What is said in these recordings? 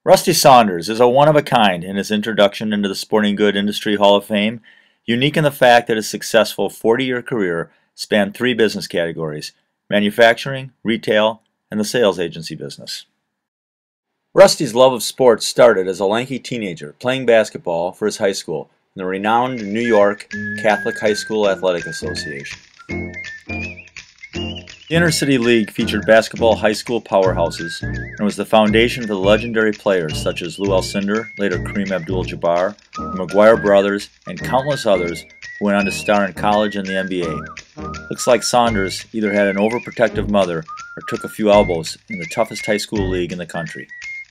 Rusty Saunders is a one-of-a-kind in his introduction into the Sporting Good Industry Hall of Fame, unique in the fact that his successful 40-year career spanned three business categories: manufacturing, retail, and the sales agency business. Rusty's love of sports started as a lanky teenager playing basketball for his high school in the renowned New York Catholic High School Athletic Association. The Inter-City League featured basketball high school powerhouses and was the foundation for the legendary players such as Lou Alcindor, later Kareem Abdul-Jabbar, the McGuire brothers, and countless others who went on to star in college and the NBA. Looks like Saunders either had an overprotective mother or took a few elbows in the toughest high school league in the country.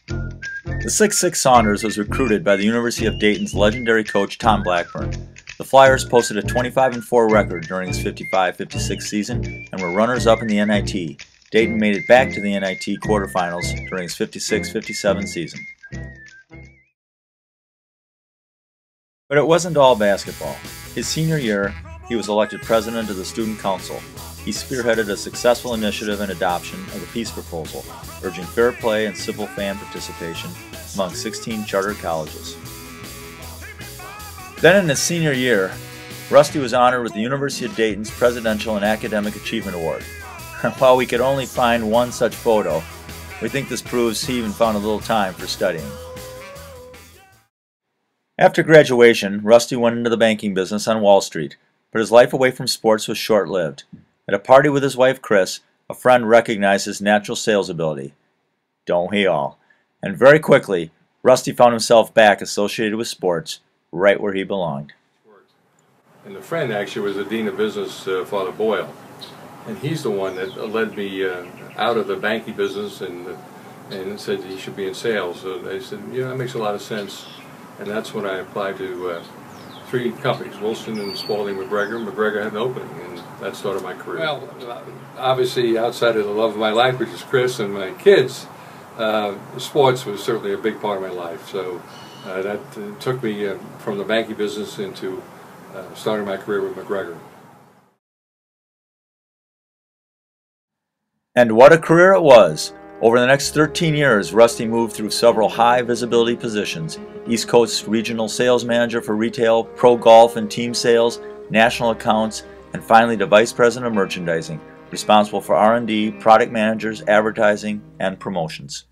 The 6'6" Saunders was recruited by the University of Dayton's legendary coach Tom Blackburn. The Flyers posted a 25-4 record during his 55-56 season and were runners-up in the NIT. Dayton made it back to the NIT quarterfinals during his 56-57 season. But it wasn't all basketball. His senior year, he was elected president of the Student Council. He spearheaded a successful initiative and adoption of the peace proposal, urging fair play and civil fan participation among 16 charter colleges. Then in his senior year, Rusty was honored with the University of Dayton's Presidential and Academic Achievement Award. While we could only find one such photo, we think this proves he even found a little time for studying. After graduation, Rusty went into the banking business on Wall Street, but his life away from sports was short-lived. At a party with his wife Chris, a friend recognized his natural sales ability. Don't we all? And very quickly, Rusty found himself back associated with sports, right where he belonged. And the friend actually was the Dean of Business, Father Boyle. And he's the one that led me out of the banking business and said he should be in sales. So they said, yeah, that makes a lot of sense. And that's when I applied to three companies, Wilson and Spalding McGregor. McGregor had an opening, and that started my career. Well, obviously, outside of the love of my life, which is Chris and my kids, sports was certainly a big part of my life. So that took me from the banking business into starting my career with McGregor. And what a career it was! Over the next 13 years, Rusty moved through several high-visibility positions: East Coast Regional Sales Manager for Retail, Pro Golf and Team Sales, National Accounts, and finally to Vice President of Merchandising, responsible for R&D, Product Managers, Advertising, and Promotions.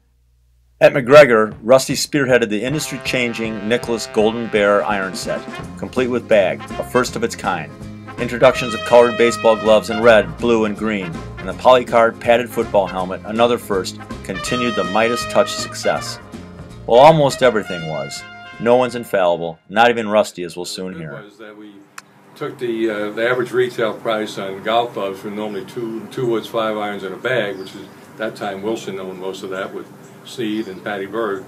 At McGregor, Rusty spearheaded the industry-changing Nicholas Golden Bear iron set, complete with bag, a first of its kind. Introductions of colored baseball gloves in red, blue, and green, and the polycard padded football helmet, another first, continued the Midas touch success. Well, almost everything was. No one's infallible, not even Rusty, as we'll soon hear. Was that we took the average retail price on golf gloves from normally two woods, 5 irons, and a bag, which is at that time Wilson owned most of that with Sneed and Patty Berg,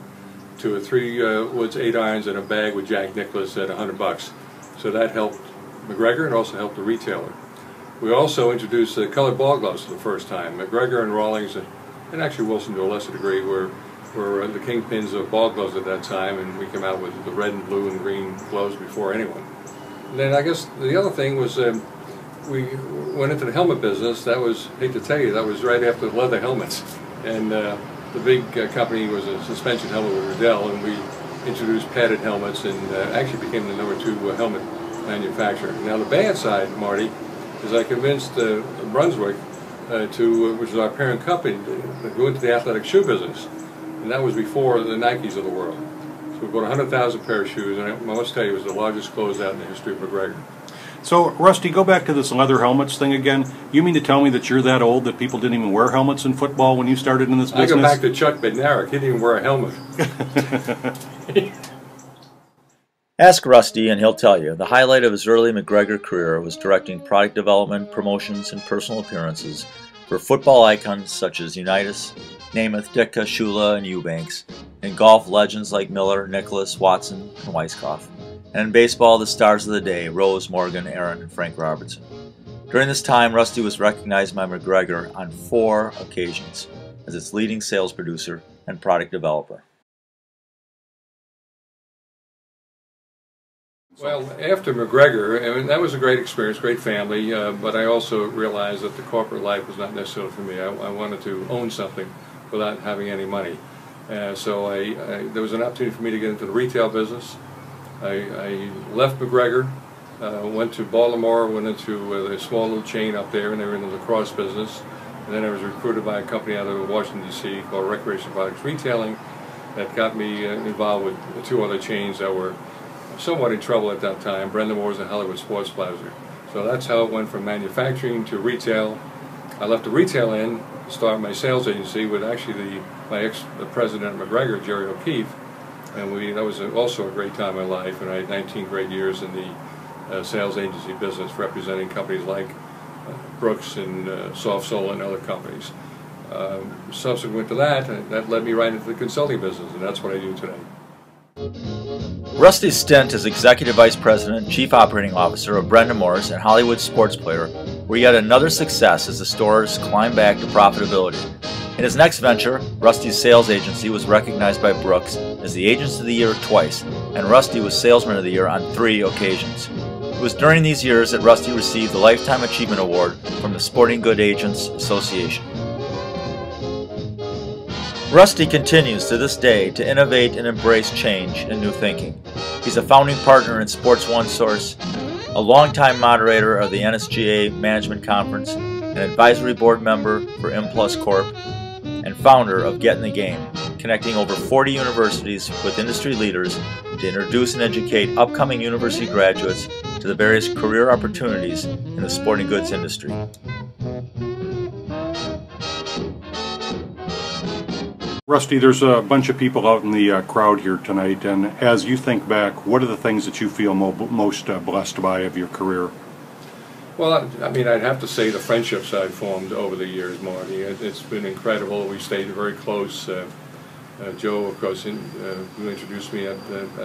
to a 3 woods, 8 irons, and a bag with Jack Nicklaus at $100. So that helped McGregor and also helped the retailer. We also introduced colored ball gloves for the first time. McGregor and Rawlings, and actually Wilson to a lesser degree, were the kingpins of ball gloves at that time, and we came out with the red and blue and green gloves before anyone. And then I guess the other thing was we went into the helmet business. That was, hate to tell you, that was right after the leather helmets. And the big company was a suspension helmet with Riddell, and we introduced padded helmets and actually became the #2 helmet manufacturer. Now the bad side, Marty, is I convinced Brunswick, which is our parent company, to go into the athletic shoe business. And that was before the Nikes of the world. So we bought 100,000 pair of shoes, and I must tell you, it was the largest closeout in the history of McGregor. So, Rusty, go back to this leather helmets thing again. You mean to tell me that you're that old that people didn't even wear helmets in football when you started in this business? I go back to Chuck Bednarik. He didn't even wear a helmet. Ask Rusty and he'll tell you the highlight of his early McGregor career was directing product development, promotions, and personal appearances for football icons such as Unitas, Namath, Ditka, Shula, and Eubanks, and golf legends like Miller, Nicklaus, Watson, and Weiskopf, and in baseball the stars of the day, Rose, Morgan, Aaron, and Frank Robertson. During this time, Rusty was recognized by McGregor on 4 occasions as its leading sales producer and product developer. Well, after McGregor, I mean, that was a great experience, great family, but I also realized that the corporate life was not necessarily for me. I wanted to own something without having any money. So there was an opportunity for me to get into the retail business. I left McGregor, went to Baltimore, went into a small little chain up there, and they were in the lacrosse business. And then I was recruited by a company out of Washington, D.C. called Recreation Products Retailing that got me involved with two other chains that were somewhat in trouble at that time, Brendan Moore's and Hollywood Sports Plaza. So that's how it went from manufacturing to retail. I left the retail end to start my sales agency with actually the president of McGregor, Jerry O'Keefe, and that was also a great time in my life, and I had 19 great years in the sales agency business representing companies like Brooks and Soft Soul and other companies. Subsequent to that, that led me right into the consulting business, and that's what I do today. Rusty's stint as Executive Vice President and Chief Operating Officer of Brendan Moore's and Hollywood Sports Player were yet another success as the stores climbed back to profitability. In his next venture, Rusty's sales agency was recognized by Brooks as the Agents of the Year twice, and Rusty was Salesman of the Year on 3 occasions. It was during these years that Rusty received the Lifetime Achievement Award from the Sporting Goods Agents Association. Rusty continues to this day to innovate and embrace change and new thinking. He's a founding partner in Sports One Source, a longtime moderator of the NSGA Management Conference, an advisory board member for M Plus Corp, and founder of Get in the Game, connecting over 40 universities with industry leaders to introduce and educate upcoming university graduates to the various career opportunities in the sporting goods industry. Rusty, there's a bunch of people out in the crowd here tonight, and as you think back, what are the things that you feel most blessed by of your career? Well, I mean, I'd have to say the friendships I've formed over the years, Marty. It's been incredible. We stayed very close. Joe, of course, who introduced me at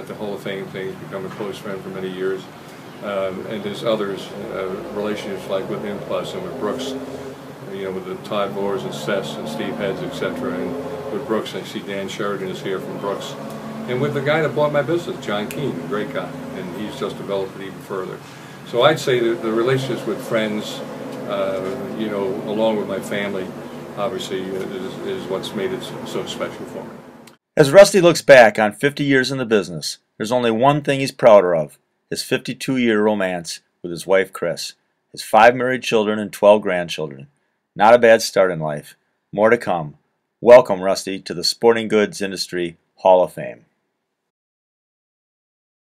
the Hall of Fame thing, has become a close friend for many years. And there's others, relationships like with M Plus and with Brooks, you know, with the Todd Moores and Seth and Steve Heads, etc. And with Brooks, I see Dan Sheridan is here from Brooks. And with the guy that bought my business, John Keane, a great guy, and he's just developed it even further. So I'd say that the relationships with friends, you know, along with my family, obviously, is what's made it so special for me. As Rusty looks back on 50 years in the business, there's only one thing he's prouder of: his 52-year romance with his wife, Chris, his 5 married children and 12 grandchildren. Not a bad start in life. More to come. Welcome, Rusty, to the Sporting Goods Industry Hall of Fame.